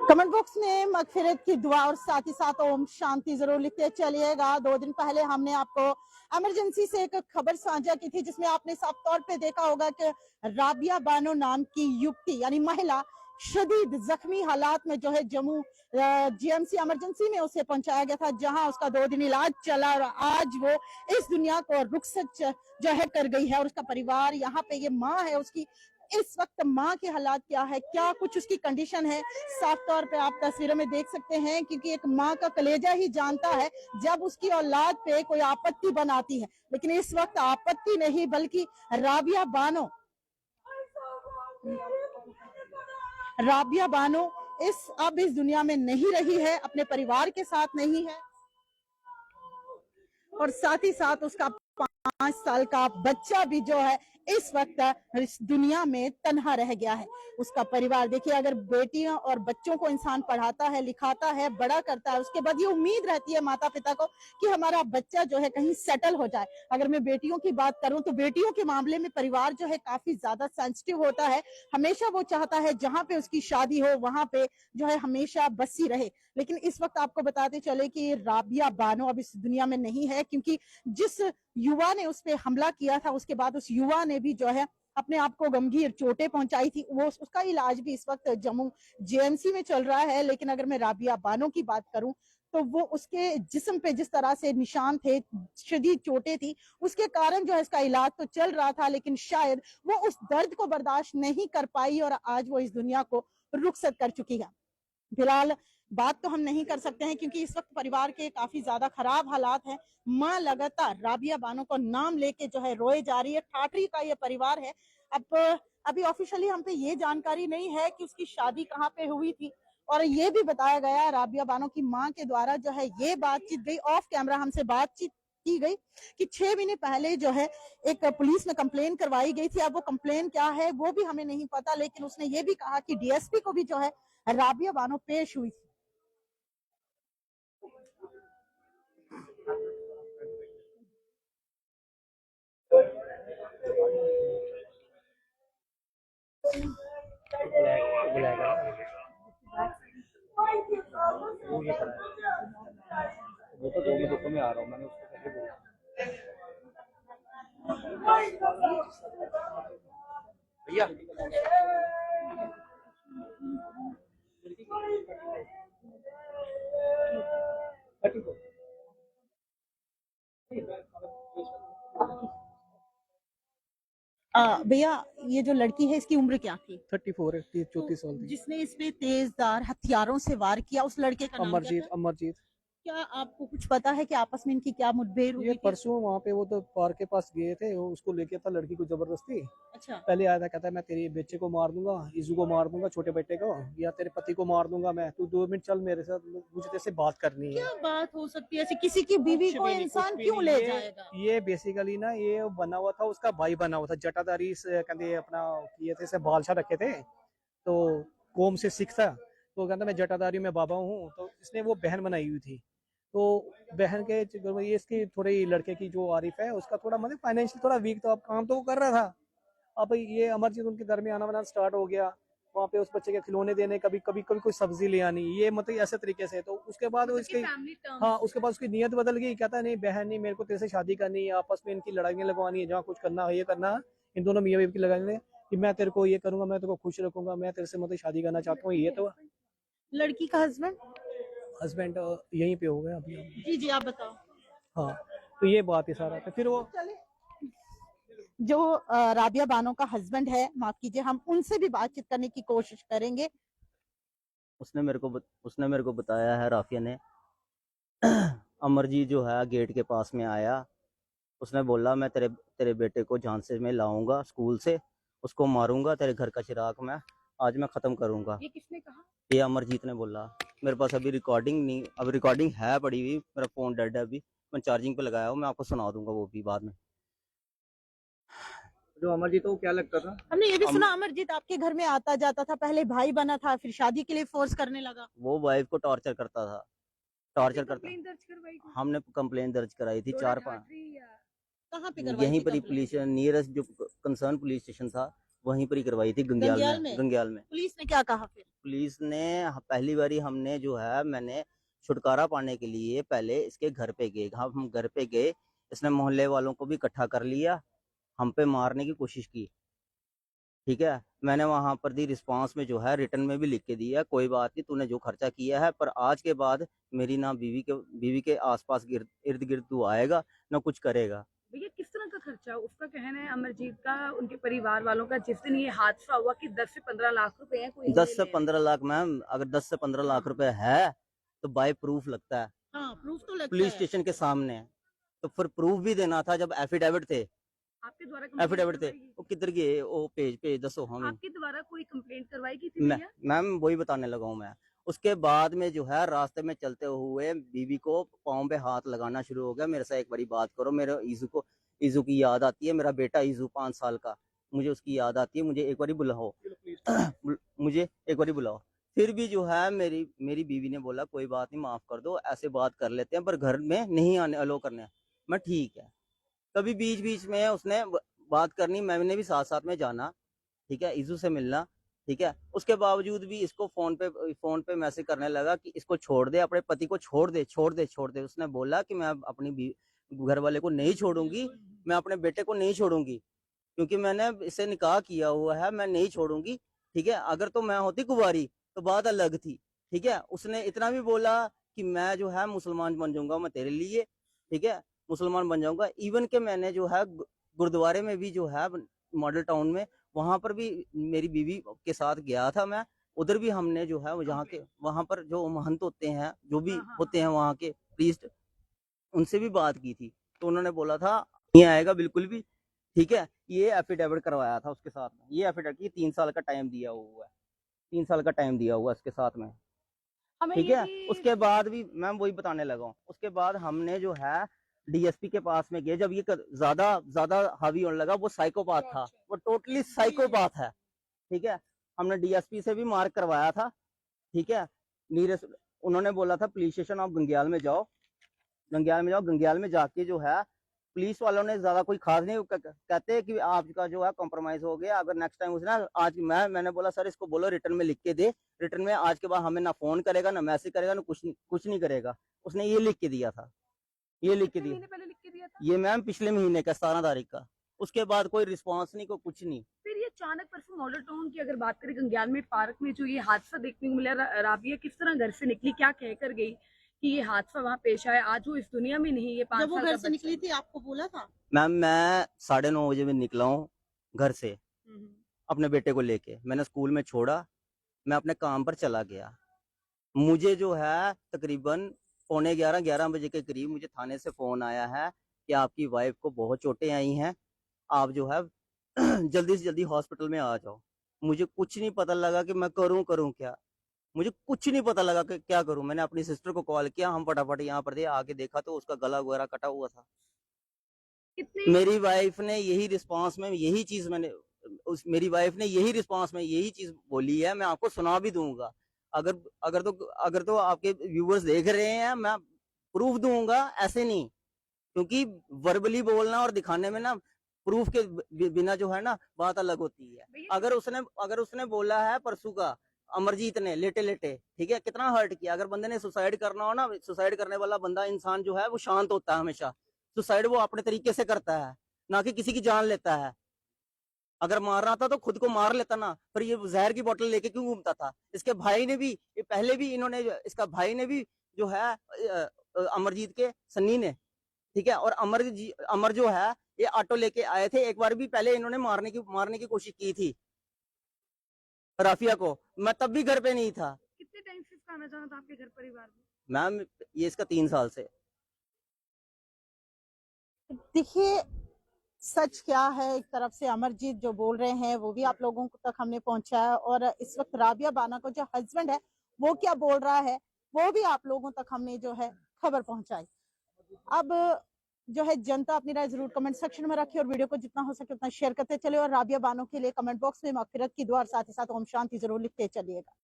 Comment box में मगफिरत की दुआ और साथ ही साथ ओम शांति जरूर लिखते चलिएगा। 2 दिन पहले हमने आपको इमरजेंसी से एक खबर साझा की थी जिसमें आपने साफ तौर पे देखा होगा कि राबिया बानो नाम की युवती यानी महिला शदीद जख्मी हालात में जो है जम्मू जीएमसी इमरजेंसी में उसे पहुंचाया गया था, जहां उसका 2 दिन इलाज चला और आज वो इस दुनिया को रुखसत जो है कर गई है। और उसका परिवार यहाँ पे, ये माँ है उसकी, इस वक्त माँ के हालात क्या है, क्या कुछ उसकी कंडीशन है, साफ तौर पे आप तस्वीरों में देख सकते हैं। क्योंकि एक माँ का कलेजा ही जानता है जब उसकी औलाद पे कोई आपत्ति बनाती है, लेकिन इस वक्त आपत्ति नहीं बल्कि राबिया बानो अब इस दुनिया में नहीं रही है, अपने परिवार के साथ नहीं है और साथ ही साथ उसका 5 साल का बच्चा भी जो है इस वक्त इस दुनिया में तन्हा रह गया है। उसका परिवार देखिए, अगर बेटियां और बच्चों को इंसान पढ़ाता है, लिखाता है, बड़ा करता है, उसके बाद ये उम्मीद रहती है माता पिता को कि हमारा बच्चा जो है कहीं सेटल हो जाए। अगर मैं बेटियों की बात करूं तो बेटियों के मामले में परिवार जो है काफी ज्यादा सेंसिटिव होता है। हमेशा वो चाहता है जहां पे उसकी शादी हो वहां पे जो है हमेशा बसी रहे। लेकिन इस वक्त आपको बताते चले कि राबिया बानो अब इस दुनिया में नहीं है, क्योंकि जिस युवा ने उस पर हमला किया था उसके बाद उस युवा ने भी जो है अपने आप को गंभीर चोटें पहुंचाई थी। वो उसका इलाज भी इस वक्त जम्मू जेएमसी में चल रहा है। लेकिन अगर मैं राबिया बानो की बात करूं तो वो उसके जिस्म पे जिस तरह से निशान थे, शदीद चोटें थी, उसके कारण जो है इसका इलाज तो चल रहा था, लेकिन शायद वो उस दर्द को बर्दाश्त नहीं कर पाई और आज वो इस दुनिया को रुखसत कर चुकी है। फिलहाल बात तो हम नहीं कर सकते हैं क्योंकि इस वक्त परिवार के काफी ज्यादा खराब हालात हैं। माँ लगातार राबिया बानो को नाम लेके जो है रोए जा रही है। ठाठरी का ये परिवार है। अब अभी ऑफिशियली हम पे ये जानकारी नहीं है कि उसकी शादी कहाँ पे हुई थी और ये भी बताया गया राबिया बानो की माँ के द्वारा जो है ये बातचीत गई ऑफ कैमरा, हमसे बातचीत की गई कि 6 महीने पहले जो है एक पुलिस में कंप्लेन करवाई गई थी। अब वो कंप्लेन क्या है वो भी हमें नहीं पता, लेकिन उसने ये भी कहा कि डीएसपी को भी जो है राबिया बानो पेश हुई थी। वो तो 2 मिनट में आ रहा हूँ, मैंने उसको पहले बोला। भैया भैया ये जो लड़की है इसकी उम्र क्या थी? 34 है, 34 साल थी। जिसने इस पे तेजदार हथियारों से वार किया उस लड़के का नाम क्या अमरजीत था? अमरजीत क्या आपको कुछ पता है कि आपस में इनकी क्या मुठभेड़ ये हुई थी? परसों वहाँ पे वो तो पार्क के पास गए थे, वो उसको लेके था लड़की को जबरदस्ती। अच्छा, पहले आया था, कहता है मैं तेरे बच्चे को मार दूंगा, इजू को मार दूंगा, छोटे बेटे को, या तेरे पति को मार दूंगा मैं, तू 2 मिनट चल मेरे साथ, मुझे तेरे से बात करनी है। क्या बात हो सकती है ऐसी? किसी की बीवी कुछ को भी नहीं, कुछ इंसान भी क्यों नहीं। ले ये जाएगा? ये बेसिकली ना ये बना हुआ था, उसका भाई बना हुआ था जटाधारी से, कहते अपना किए थे, से बादशाह रखे थे, तो कौम से सिख था, तो कहता मैं जटाधारी में बाबा हूँ, तो इसने वो बहन बनाई हुई थी। तो बहन के ये इसकी थोड़ी लड़के की जो आरिफ है उसका थोड़ा मतलब फाइनेंशियल थोड़ा वीक था, अब काम तो वो कर रहा था। अब ये अमरजीत उनके घर में आना बनाना स्टार्ट हो गया, वहाँ पे उस बच्चे के खिलौने देने, कभी कभी कभी कोई सब्जी ले आनी, ये मतलब ऐसे तरीके से। तो उसके बाद वो इसकी, हाँ उसके बाद उसकी नीयत बदल गई, कहता नहीं बहन नहीं, मेरे को तेरे से शादी करनी है, आपस में इनकी लड़ाइयाँ लगवानी है, जहाँ कुछ करना है ये करना है, इन दोनों मियाँ बीवी की लगानी है कि मैं तेरे को ये करूंगा, मैं तेरे को खुश रखूंगा, मैं तेरे से मतलब शादी करना चाहता हूँ। ये तो लड़की का हस्बैंड? हस्बैंड यहीं पे हो गया अभी। जी जी, आप बताओ। हाँ, तो ये बात है सारा। तो फिर वो जो राबिया बानो का हस्बैंड है, माफ कीजिए, हम उनसे भी बातचीत करने की कोशिश करेंगे। उसने मेरे को बताया है, राफिया ने। अमरजीत जो है गेट के पास में आया, उसने बोला मैं तेरे तेरे बेटे को जान से मैं लाऊंगा स्कूल से, उसको मारूंगा, तेरे घर का चिराग मैं आज मैं खत्म करूंगा। ये किसने कहा? ये अमरजीत ने बोला। मेरे पास अभी रिकॉर्डिंग नहीं, अब रिकॉर्डिंग है पड़ी हुई, मेरा फोन डेड है अभी, मैं चार्जिंग पे लगाया हूँ, मैं आपको सुना दूंगा वो भी बाद में। जो अमरजीत को क्या लगता था? हमने ये भी सुना अमरजीत आपके घर में आता जाता था, पहले भाई बना था, फिर शादी के लिए फोर्स करने लगा। वो वाइफ को टॉर्चर करता था, टॉर्चर करता। दर्ज करवाई थी? हमने कंप्लेन दर्ज कराई थी 4-5, कहाँ पे करवाई यहीं थी पर ही कंप्लेंट? पुलिस नियरेस्ट जो कंसर्न पुलिस स्टेशन था वहीं पर ही करवाई थी, गंग्याल गंग्याल में, में? गंग्याल में। पुलिस ने क्या कहा फिर? पुलिस ने पहली बारी हमने जो है, मैंने छुटकारा पाने के लिए पहले इसके घर पे गए। हम घर पे गए, इसने मोहल्ले वालों को भी इकट्ठा कर लिया, हम पे मारने की कोशिश की। ठीक है, मैंने वहां पर दी रिस्पांस में जो है रिटर्न में भी लिख के दिया, कोई बात नहीं, तूने जो खर्चा किया है, पर आज के बाद मेरी ना बीवी के आसपास इर्द गिर्द तू आएगा ना कुछ करेगा। भैया किस तरह का खर्चा? उसका कहना है अमरजीत का, उनके परिवार वालों का, जिस दिन ये हादसा हुआ कि 10 से 15 लाख रुपए हैं, कोई 10 से 15 लाख मैम, अगर 10 से 15 लाख रुपए है तो बाय प्रूफ लगता है, हाँ, प्रूफ तो लगता पुलिस है। स्टेशन के सामने। तो फिर प्रूफ भी देना था, जब एफिडेविट थे, आपके द्वारा कंप्लेंट एफिडेविट थे, करवाई गई? वो किधर गए, वो पेज दसो हमें। आपके द्वारा कोई कंप्लेंट करवाई गई थी मैं भैया? मैम वही बताने लगा हूँ मैं। उसके बाद में जो है रास्ते में चलते हुए बीवी को पाँव पे हाथ लगाना शुरू हो गया, मेरे से एक बारी बात करो, मेरे ईजू की याद आती है, मेरा बेटा ईजू 5 साल का, मुझे उसकी याद आती है, मुझे एक बारी बुलाओ मुझे एक बारी बुलाओ। फिर भी जो है मेरी बीवी ने बोला कोई बात नहीं, माफ कर दो, ऐसे बात कर लेते हैं, पर घर में नहीं आने अलो करने। मैं ठीक है। कभी बीच बीच में उसने बात करनी, मैंने भी साथ साथ में जाना, ठीक है, ईजू से मिलना, ठीक है। उसके बावजूद भी इसको फोन पे मैसेज करने लगा कि इसको छोड़ दे, अपने पति को छोड़ दे, छोड़ दे, छोड़ दे। उसने बोला कि मैं अपनी घर वाले को नहीं छोड़ूंगी, मैं अपने बेटे को नहीं छोड़ूंगी, क्योंकि मैंने इससे निकाह किया हुआ है, मैं नहीं छोड़ूंगी, ठीक है। अगर तो मैं होती कुंवारी तो बात अलग थी, ठीक है। उसने इतना भी बोला कि मैं जो है मुसलमान बन जाऊंगा मैं तेरे लिए, ठीक है, मुसलमान बन जाऊंगा। इवन के मैंने जो है गुरुद्वारे में भी जो है मॉडल टाउन में, वहां पर भी मेरी बीवी के साथ गया था मैं, उधर भी हमने जो है जहाँ के वहां पर जो महंत होते हैं, जो भी होते हैं वहाँ के प्रीस्ट, उनसे भी बात की थी, तो उन्होंने बोला था नहीं आएगा बिल्कुल भी, ठीक है। ये एफिडेविट करवाया था उसके साथ में, ये एफिडेविट 3 साल का टाइम दिया हुआ है, 3 साल का टाइम दिया हुआ है इसके साथ में, हमें ठीक ये है। भी उसके बाद भी मैम वही बताने लगा हूँ, उसके बाद हमने जो है डीएसपी के पास में गए, जब ये ज्यादा ज्यादा हावी होने लगा, वो साइकोपाथ था, वो टोटली साइकोपाथ है, ठीक है। हमने डीएसपी से भी मार्क करवाया था, ठीक है। नीरज उन्होंने बोला था पुलिस स्टेशन आप गंग्याल में जाओ, गंग्याल में जाओ, गंग्याल में जाके जो है पुलिस वालों ने ज्यादा कोई खास नहीं कहते हैं कि आपका जो है कॉम्प्रोमाइज हो गया, अगर नेक्स्ट टाइम उसने आज मैंने बोला सर इसको बोलो रिटर्न में लिख के दे, रिटर्न में आज के बाद हमें ना फोन करेगा ना मैसेज करेगा ना कुछ नहीं करेगा। उसने ये लिख के दिया था, ये लिख के कितने दिया, महीने पहले लिख के दिया था? ये मैम पिछले महीने का 17 तारीख का। उसके बाद कोई रिस्पॉन्स नहीं, कोई कुछ नहीं। फिर ये अचानक परसों मॉडल टाउन की अगर बात करें, गंग्याल में पार्क में जो ये हादसा देखने को मिला, राबिया किस तरह घर से निकली, क्या कहकर गई कि ये हादसा वहाँ पेश आया, आज वो इस दुनिया में नहीं, ये 5 जब वो साल घर का से बच्चा निकली है। थी आपको बोला था? मैम मैं 9:30 बजे में निकला हूँ घर से हम्म। अपने बेटे को लेके, मैंने स्कूल में छोड़ा, मैं अपने काम पर चला गया। मुझे जो है तकरीबन 11:45 बजे के करीब मुझे थाने से फोन आया है कि आपकी वाइफ को बहुत चोटें आई हैं, आप जो है जल्दी से जल्दी हॉस्पिटल में आ जाओ। मुझे कुछ नहीं पता लगा कि मैं करूं क्या, मुझे कुछ नहीं पता लगा कि क्या करूं। मैंने अपनी सिस्टर को कॉल किया, हम फटाफट यहाँ पर थे, आके देखा तो उसका गला वगैरह कटा हुआ था। कितने मेरी वाइफ ने यही रिस्पांस में यही चीज मेरी वाइफ ने यही रिस्पांस में यही चीज बोली है, मैं आपको सुना भी दूंगा। अगर अगर तो आपके व्यूअर्स देख रहे हैं, मैं प्रूफ दूंगा, ऐसे नहीं, क्योंकि वर्बली बोलना और दिखाने में ना प्रूफ के बिना जो है ना बात अलग होती है। भैया अगर उसने बोला है परसों का अमरजीत ने लेटे लेटे, ठीक है, कितना हर्ट किया। अगर बंदे ने सुसाइड करना हो ना, सुसाइड करने वाला बंदा इंसान जो है वो शांत होता है हमेशा, सुसाइड वो अपने तरीके से करता है, ना कि किसी की जान लेता है। अगर मारना था तो खुद को मार लेता ना, पर ये जहर की बोतल लेके क्यों घूमता था। इसके भाई ने भी, ये पहले भी इन्होंने, इसका भाई ने भी जो है अमरजीत के सन्नी ने, ठीक है, और अमर जो है ये ऑटो लेके आए थे, एक बार भी पहले इन्होंने मारने की कोशिश की थी राफिया को, मैं तब भी घर पे नहीं था। कितने टाइम से इसका आना जाना था आपके घर परिवार में? मैम ये इसका 3 साल से। देखिए सच क्या है, एक तरफ से अमरजीत जो बोल रहे हैं वो भी आप लोगों तक हमने पहुंचाया, और इस वक्त राबिया बानो का जो हस्बैंड है वो क्या बोल रहा है वो भी आप लोगों तक हमने जो है खबर पहुंचाई। अब जो है जनता अपनी राय जरूर कमेंट सेक्शन में रखे और वीडियो को जितना हो सके उतना शेयर करते चले, और राबिया बानो के लिए कमेंट बॉक्स में मगफिरत की दुआ और साथ ही साथ ओम शांति जरूर लिखते चलिएगा।